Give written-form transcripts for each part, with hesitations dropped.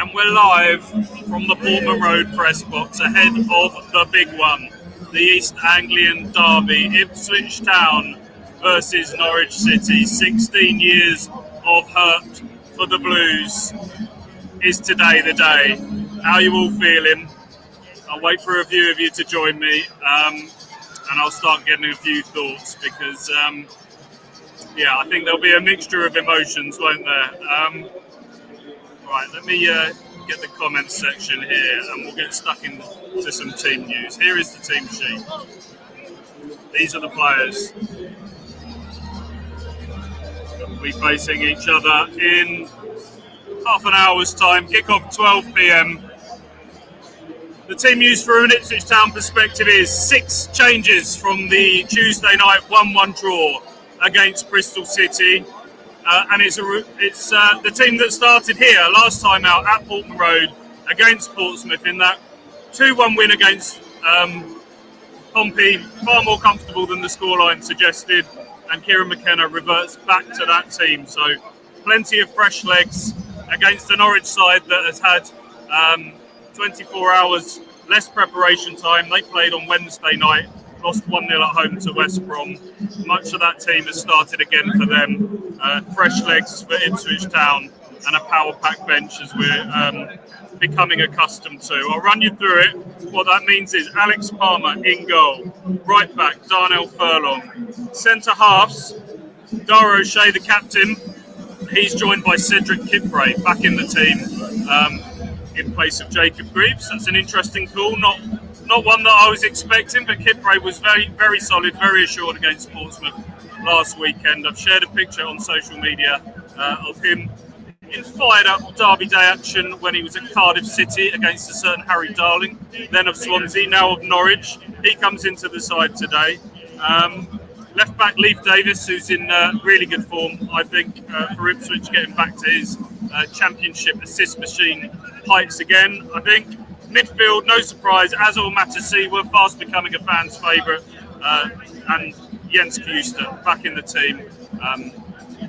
And we're live from the Portman Road press box ahead of the big one, the East Anglian derby, Ipswich Town versus Norwich City. 16 years of hurt for the Blues. Is today the day? How are you all feeling? I'll wait for a few of you to join me, and I'll start getting a few thoughts because, I think there'll be a mixture of emotions, won't there? Right, let me get the comments section here and we'll get stuck into some team news. Here is the team sheet. These are the players that will be facing each other in half an hour's time. Kick-off 12 p.m. The team news from an Ipswich Town perspective is 6 changes from the Tuesday night 1-1 draw against Bristol City. And it's the team that started here last time out at Portman Road against Portsmouth in that 2-1 win against Pompey, far more comfortable than the scoreline suggested, and Kieran McKenna reverts back to that team. So plenty of fresh legs against the Norwich side that has had 24 hours less preparation time. They played on Wednesday night, lost 1-0 at home to West Brom. Much of that team has started again for them. Fresh legs for Ipswich Town and a power-pack bench as we're becoming accustomed to. I'll run you through it. What that means is Alex Palmer in goal. Right back, Darnell Furlong. Centre halves, Dara O'Shea, the captain. He's joined by Cedric Kipray back in the team in place of Jacob Greaves. That's an interesting call. Not one that I was expecting, but Kipray was very, very solid, very assured against Portsmouth last weekend. I've shared a picture on social media of him in fired-up Derby Day action when he was at Cardiff City against a certain Harry Darling, then of Swansea, now of Norwich. He comes into the side today. Left-back Leif Davis, who's in really good form, I think, for Ipswich, getting back to his championship assist machine heights again, I think. Midfield, no surprise, Azor Matasi, we're fast becoming a fan's favourite, and Jens Kuster back in the team.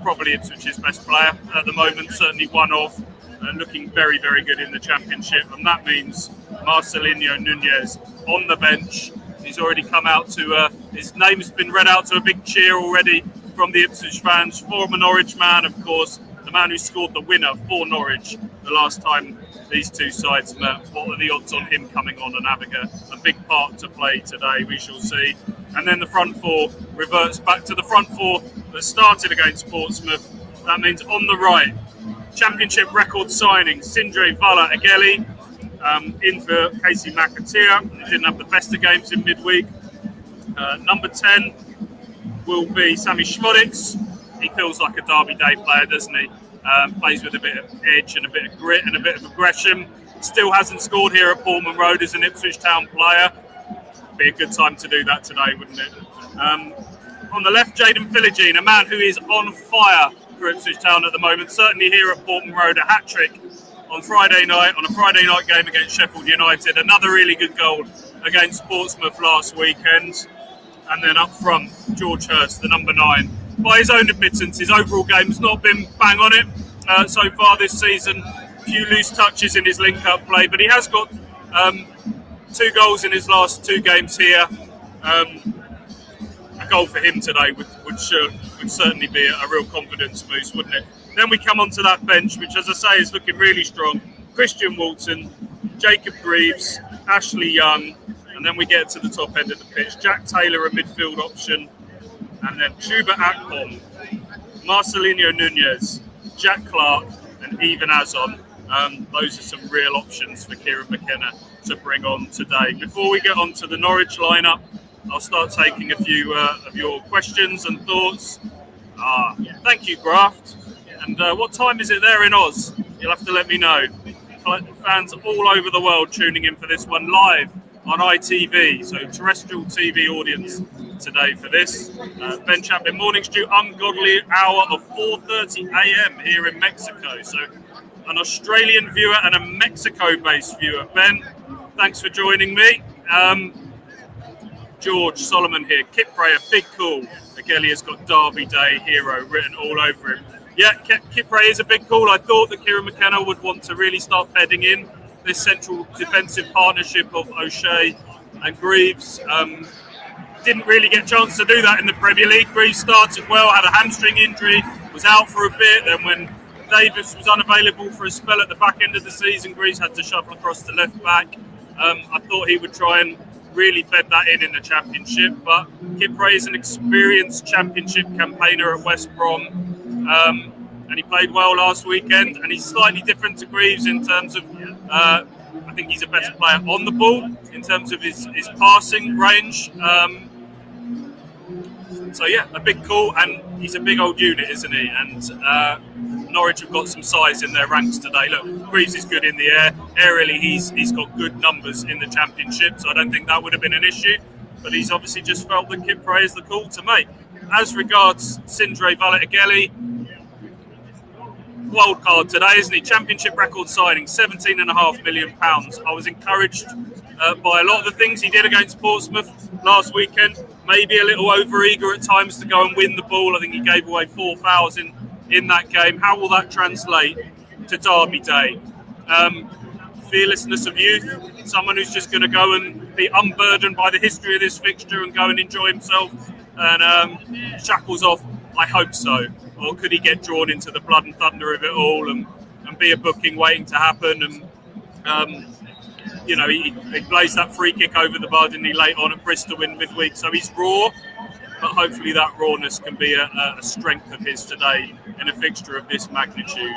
Probably Ipswich's best player at the moment, certainly one of, looking very, very good in the championship. And that means Marcelinho Nunez on the bench. He's already come out to, his name's been read out to a big cheer already from the Ipswich fans. Former Norwich man, of course, the man who scored the winner for Norwich the last time these two sides met. What are the odds on him coming on and having a big part to play today? We shall see. And then the front four reverts back to the front four that started against Portsmouth. That means on the right, championship record signing, Sindre Vala Ageli, in for Casey McAteer. He didn't have the best of games in midweek. Number 10 will be Sammy Schmodics. He feels like a Derby Day player, doesn't he? Plays with a bit of edge and a bit of grit and a bit of aggression. Still hasn't scored here at Portman Road as an Ipswich Town player. Be a good time to do that today, wouldn't it? On the left, Jaden Philogene, a man who is on fire for Ipswich Town at the moment. Certainly here at Portman Road, a hat-trick on a Friday night game against Sheffield United. Another really good goal against Portsmouth last weekend. And then up front, George Hurst, the number 9. By his own admittance, his overall game's not been bang on it so far this season. A few loose touches in his link-up play, but he has got 2 goals in his last 2 games here. A goal for him today would certainly be a real confidence boost, wouldn't it? Then we come onto that bench, which, as I say, is looking really strong. Christian Walton, Jacob Greaves, Ashley Young, and then we get to the top end of the pitch. Jack Taylor, a midfield option, and then Chuba Akpom, Marcelinho Nunez, Jack Clark, and Ivan Azon. Those are some real options for Kieran McKenna to bring on today. Before we get on to the Norwich lineup, I'll start taking a few of your questions and thoughts. Thank you, Graft. And what time is it there in Oz? You'll have to let me know. Fans all over the world tuning in for this one live on ITV, so terrestrial TV audience today for this. Ben Chaplin, morning stew, ungodly hour of 4:30 a.m. here in Mexico. So an Australian viewer and a Mexico-based viewer. Ben, thanks for joining me. George Solomon here. Kipray, a big call. Ageli has got Derby Day hero written all over him. Yeah, Kipre is a big call. I thought that Kieran McKenna would want to really start bedding in this central defensive partnership of O'Shea and Greaves. Didn't really get a chance to do that in the Premier League. Greaves started well, had a hamstring injury, was out for a bit. Then when Davis was unavailable for a spell at the back end of the season, Greaves had to shuffle across to left back. I thought he would try and really bed that in the Championship, but Kipre is an experienced Championship campaigner at West Brom, and he played well last weekend, and he's slightly different to Greaves in terms of I think he's a better player on the ball in terms of his passing range. So yeah, a big call, and he's a big old unit, isn't he? And Norwich have got some size in their ranks today. Look, Greaves is good in the air. Aerially, he's got good numbers in the Championship, so I don't think that would have been an issue. But he's obviously just felt that Kipre is the call to make. As regards Sindre Valetagelli, wild card today, isn't he? Championship record signing, £17.5 million. I was encouraged by a lot of the things he did against Portsmouth last weekend. Maybe a little over-eager at times to go and win the ball. I think he gave away 4 fouls in that game. How will that translate to Derby Day? Fearlessness of youth, someone who's just going to go and be unburdened by the history of this fixture and go and enjoy himself and shackles off? I hope so. Or could he get drawn into the blood and thunder of it all and be a booking waiting to happen? And he blazed that free kick over the bar, didn't he, late on at Bristol in midweek. So he's raw, but hopefully that rawness can be a strength of his today in a fixture of this magnitude.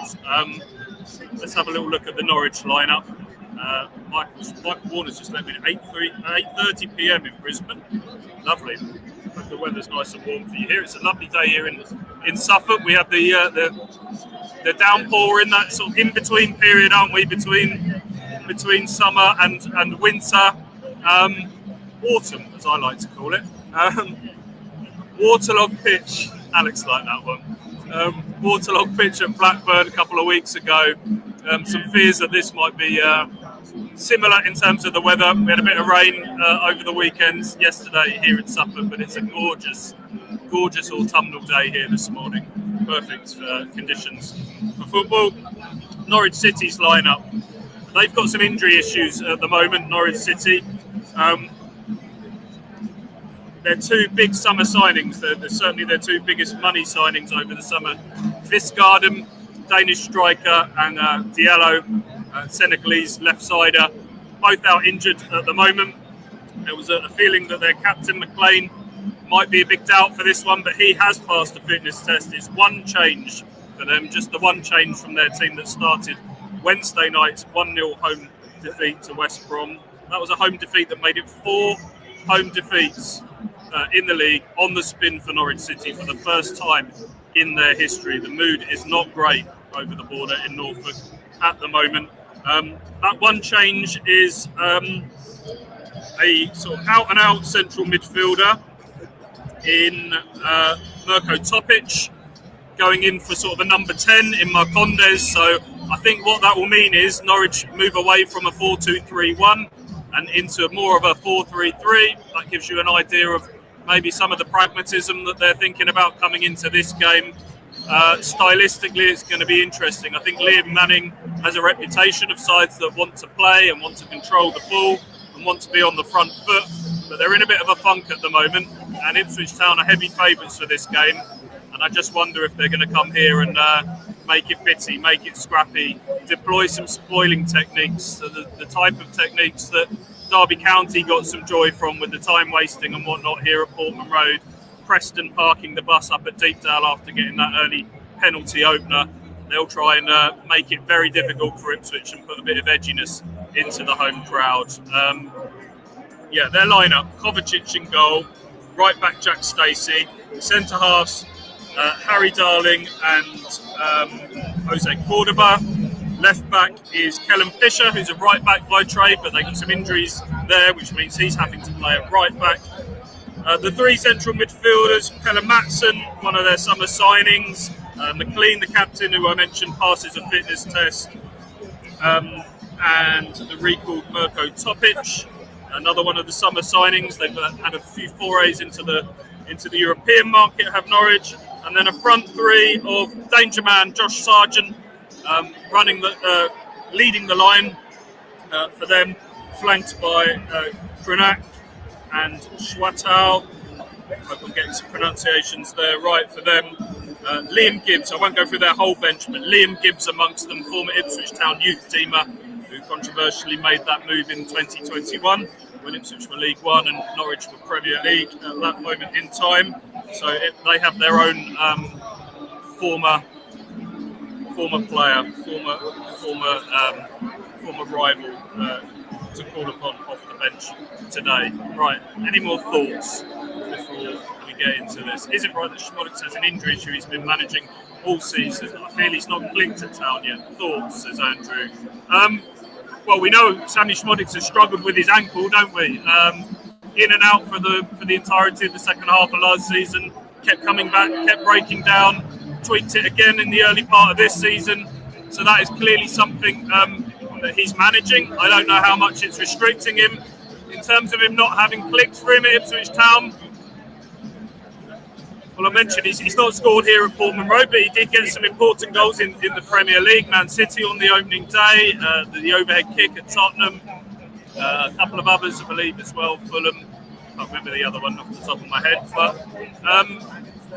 Let's have a little look at the Norwich lineup. Michael Warner's just let me know 8:30 p.m. in Brisbane. Lovely. The weather's nice and warm for you here. It's a lovely day here in Suffolk. We have the downpour in that sort of in-between period, aren't we, between summer and winter, autumn, as I like to call it. Waterlogged pitch. Alex liked that one. Waterlogged pitch at Blackburn a couple of weeks ago. Some fears that this might be similar in terms of the weather. We had a bit of rain over the weekend yesterday here in Suffolk, but it's a gorgeous autumnal day here this morning. Perfect conditions for football. Norwich City's lineup. They've got some injury issues at the moment, Norwich City. They're 2 big summer signings. They're certainly their 2 biggest money signings over the summer. Visgarden, Danish striker, and Diallo, Senegalese left-sider, both out injured at the moment. There was a feeling that their captain, McLean, might be a big doubt for this one, but he has passed the fitness test. It's one change for them, just the one change from their team that started Wednesday night's 1-0 home defeat to West Brom. That was a home defeat that made it 4 home defeats in the league on the spin for Norwich City for the first time in their history. The mood is not great over the border in Norfolk at the moment. That one change is a sort of out-and-out central midfielder in Mirko Topic, going in for sort of a number 10 in Marcondes. So I think what that will mean is Norwich move away from a 4-2-3-1 and into more of a 4-3-3. That gives you an idea of maybe some of the pragmatism that they're thinking about coming into this game. Stylistically, it's going to be interesting. I think Liam Manning has a reputation of sides that want to play and want to control the ball and want to be on the front foot, but they're in a bit of a funk at the moment, and Ipswich Town are heavy favourites for this game, and I just wonder if they're going to come here and make it bitty, make it scrappy, deploy some spoiling techniques, the type of techniques that Derby County got some joy from with the time wasting and whatnot here at Portman Road. Preston parking the bus up at Deepdale after getting that early penalty opener. They'll try and make it very difficult for Ipswich and put a bit of edginess into the home crowd. Their lineup: Kovacic in goal, right back Jack Stacey, centre halves Harry Darling and Jose Cordoba. Left back is Kellum Fisher, who's a right back by trade, but they got some injuries there, which means he's having to play at right back. The 3 central midfielders: Pelle Matson, one of their summer signings, McLean, the captain, who I mentioned, passes a fitness test, and the recalled Mirko Topic, another one of the summer signings. They've had a few forays into the European market, have Norwich. and then a front three of danger man Josh Sargent leading the line for them, flanked by Grenac and Schwatal. I hope I'm getting some pronunciations there right for them. Liam Gibbs, I won't go through their whole bench, but Liam Gibbs amongst them, former Ipswich Town youth teamer, who controversially made that move in 2021 when Ipswich were League One and Norwich were Premier League at that moment in time. So they have their own former player, former rival to call upon off the bench today. Right, any more thoughts before we get into this? Is it right that Schmodix has an injury issue he's been managing all season? I feel he's not clicked at Town yet. Thoughts, says Andrew. Well, we know Sammy Schmodix has struggled with his ankle, don't we? In and out for the entirety of the second half of last season. Kept coming back, kept breaking down, tweaked it again in the early part of this season. So that is clearly something that he's managing. I don't know how much it's restricting him. In terms of him not having clicked for him at Ipswich Town, well, I mentioned he's not scored here at Portman Road, but he did get some important goals in the Premier League. Man City on the opening day, the overhead kick at Tottenham, a couple of others, I believe, as well. Fulham, I can't remember the other one off the top of my head. But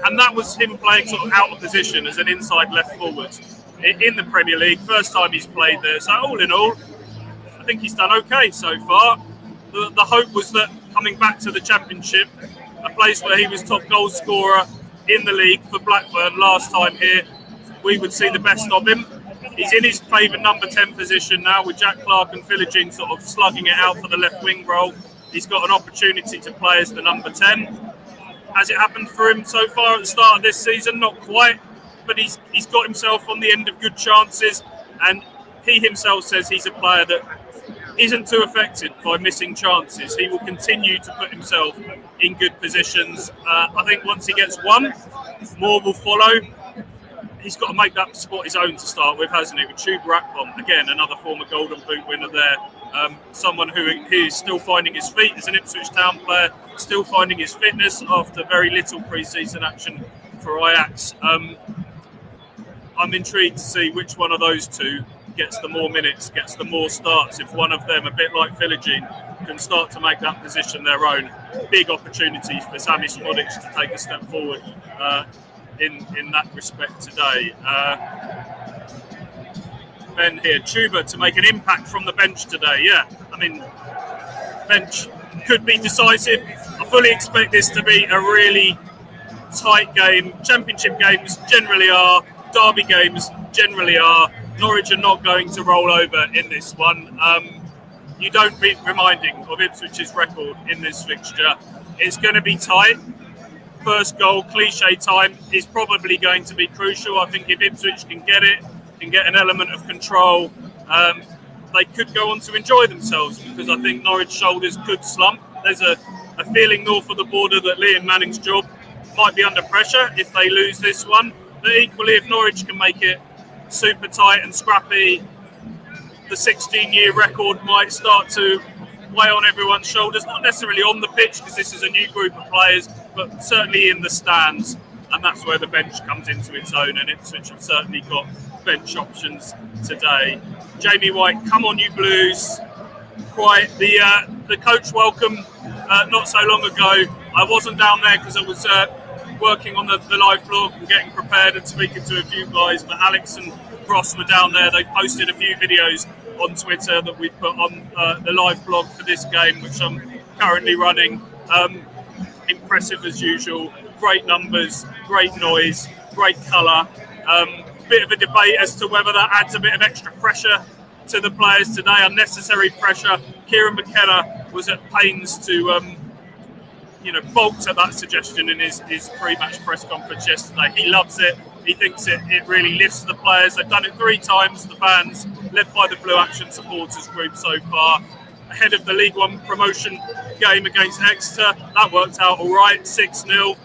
and that was him playing sort of out of position as an inside left forward in the Premier League. First time he's played there. So all in all, I think he's done okay so far. The hope was that coming back to the Championship, a place where he was top goal scorer in the league for Blackburn last time here, we would see the best of him. He's in his favoured number 10 position now, with Jack Clark and Philogene sort of slugging it out for the left wing role. He's got an opportunity to play as the number 10. Has it happened for him so far at the start of this season? Not quite, but he's got himself on the end of good chances, and he himself says he's a player that isn't too affected by missing chances. He will continue to put himself in good positions. I think once he gets one, more will follow. He's got to make that spot his own to start with, hasn't he? With Chuba Akpom, again, another former Golden Boot winner there. Someone who is still finding his feet as an Ipswich Town player, still finding his fitness after very little pre-season action for Ajax. I'm intrigued to see which one of those two gets the more minutes, gets the more starts. If one of them, a bit like Philogene, can start to make that position their own. Big opportunity for Sammy Schmodix to take a step forward in that respect today. Ben here, Chuba to make an impact from the bench today. Yeah, I mean, bench could be decisive. I fully expect this to be a really tight game. Championship games generally are, derby games generally are. Norwich are not going to roll over in this one. You don't be reminding of Ipswich's record in this fixture. It's going to be tight. First goal, cliche time, is probably going to be crucial. I think if Ipswich can get it, can get an element of control, they could go on to enjoy themselves, because I think Norwich shoulders could slump. There's a feeling north of the border that Liam Manning's job might be under pressure if they lose this one. But equally, if Norwich can make it super tight and scrappy, the 16-year record might start to weigh on everyone's shoulders, not necessarily on the pitch because this is a new group of players, but certainly in the stands, and that's where the bench comes into its own, and Ipswich have certainly got bench options today. Jamie White, come on you Blues. Quite the coach welcome not so long ago. I wasn't down there because I was working on the live blog and getting prepared and speaking to a few guys, but Alex and Ross were down there. They posted a few videos on Twitter that we put on the live blog for this game, which I'm currently running. Impressive as usual, great numbers, great noise, great colour. Bit of a debate as to whether that adds a bit of extra pressure to the players today, unnecessary pressure. Kieran McKenna was at pains to balk to that suggestion in his pre-match press conference yesterday. He loves it. He thinks it really lifts the players. They've done it 3 times, the fans, led by the Blue Action supporters group so far. Ahead of the League One promotion game against Exeter, that worked out all right, 6-0.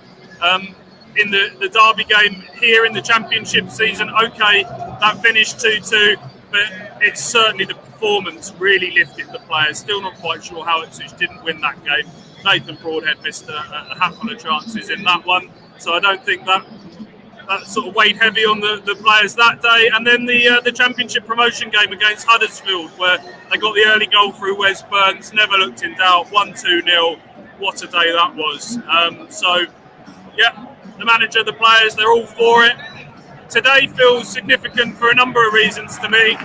In the derby game here in the Championship season, okay, that finished 2-2, but it's certainly the performance really lifted the players. Still not quite sure how Ipswich didn't win that game. Nathan Broadhead missed a handful of chances in that one, so I don't think that that sort of weighed heavy on the players that day. And then the Championship promotion game against Huddersfield, where they got the early goal through Wes Burns, never looked in doubt, 1-2-0. What a day that was. So, yeah, the manager, the players, they're all for it. Today feels significant for a number of reasons to me.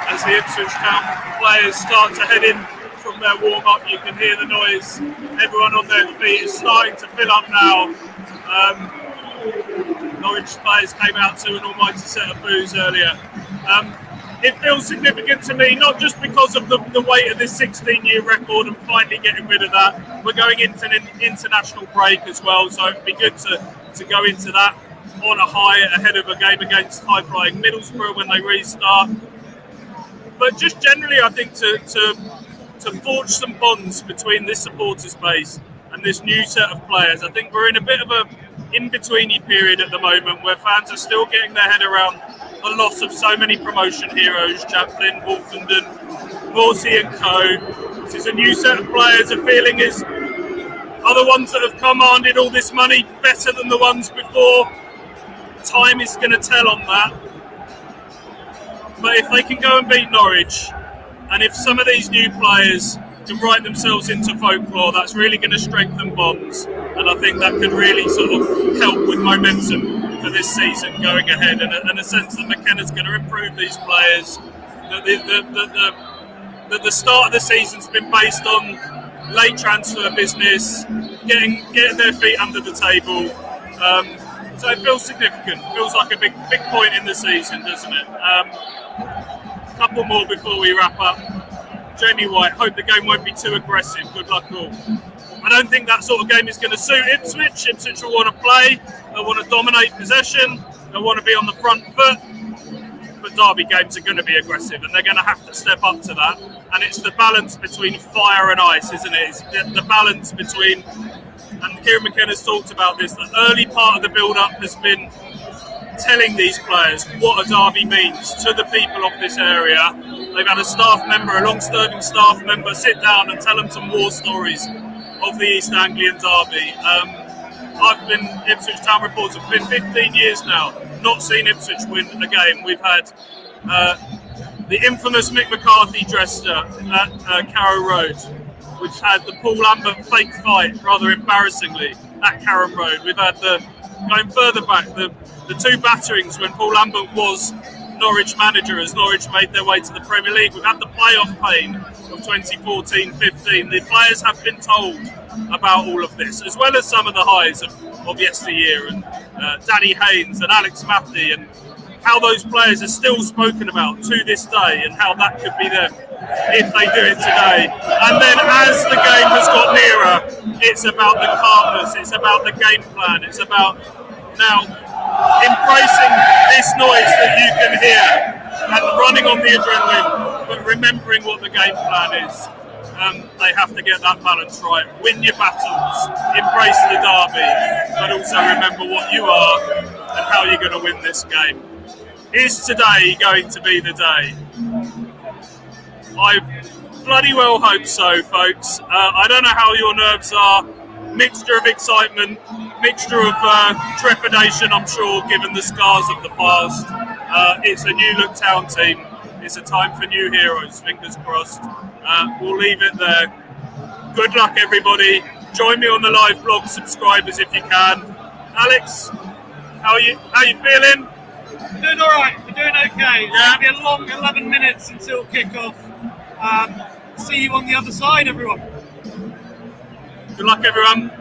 As the Ipswich Town players start to head in from their warm-up, you can hear the noise. Everyone on their feet is starting to fill up now. Norwich players came out to an almighty set of boos earlier. It feels significant to me, not just because of the weight of this 16-year record and finally getting rid of that. We're going into an international break as well, so it'd be good to go into that on a high ahead of a game against high-flying Middlesbrough when they restart. But just generally, I think to forge some bonds between this supporters base and this new set of players. I think we're in a bit of a in-betweeny period at the moment where fans are still getting their head around the loss of so many promotion heroes, Chaplin, Wolfenden, Morsey and co. This is a new set of players. A feeling is, are the ones that have commanded all this money better than the ones before? Time is going to tell on that. But if they can go and beat Norwich, and if some of these new players can write themselves into folklore, that's really going to strengthen bonds. And I think that could really sort of help with momentum for this season going ahead, and a sense that McKenna's going to improve these players. That the start of the season's been based on late transfer business, getting their feet under the table. So it feels significant. It feels like a big point in the season, doesn't it? Couple more before we wrap up. Jamie White, hope the game won't be too aggressive. Good luck all. I don't think that sort of game is going to suit Ipswich. Ipswich will want to play. They'll want to dominate possession. They'll want to be on the front foot. But derby games are going to be aggressive, and they're going to have to step up to that. And it's the balance between fire and ice, isn't it? It's the balance between, and Kieran McKenna's talked about this, the early part of the build-up has been telling these players what a derby means to the people of this area. They've had a staff member, a long-serving staff member, sit down and tell them some war stories of the East Anglian derby. I've been Ipswich Town reporter for 15 years now, not seen Ipswich win a game. We've had the infamous Mick McCarthy jester at Carrow Road. We've had the Paul Lambert fake fight, rather embarrassingly, at Carrow Road. We've had going further back, the two batterings when Paul Lambert was Norwich manager as Norwich made their way to the Premier League. We've had the playoff pain of 2014-15. The players have been told about all of this, as well as some of the highs of yesteryear, and Danny Haynes and Alex Matthew, and how those players are still spoken about to this day, and how that could be there if they do it today. And then as the game has got nearer, it's about the calmness, it's about the game plan, it's about now embracing this noise that you can hear and running on the adrenaline, but remembering what the game plan is. They have to get that balance right. Win your battles, embrace the derby, but also remember what you are and how you're going to win this game. Is today going to be the day? I bloody well hope so, folks. I don't know how your nerves are. Mixture of excitement, mixture of trepidation, I'm sure, given the scars of the past. It's a new look town team. It's a time for new heroes, fingers crossed. We'll leave it there. Good luck, everybody. Join me on the live blog, subscribers if you can. Alex, how are you feeling? We're doing all right. We're doing okay. Yeah. It'll be a long 11 minutes until kick-off. See you on the other side, everyone. Good luck, everyone.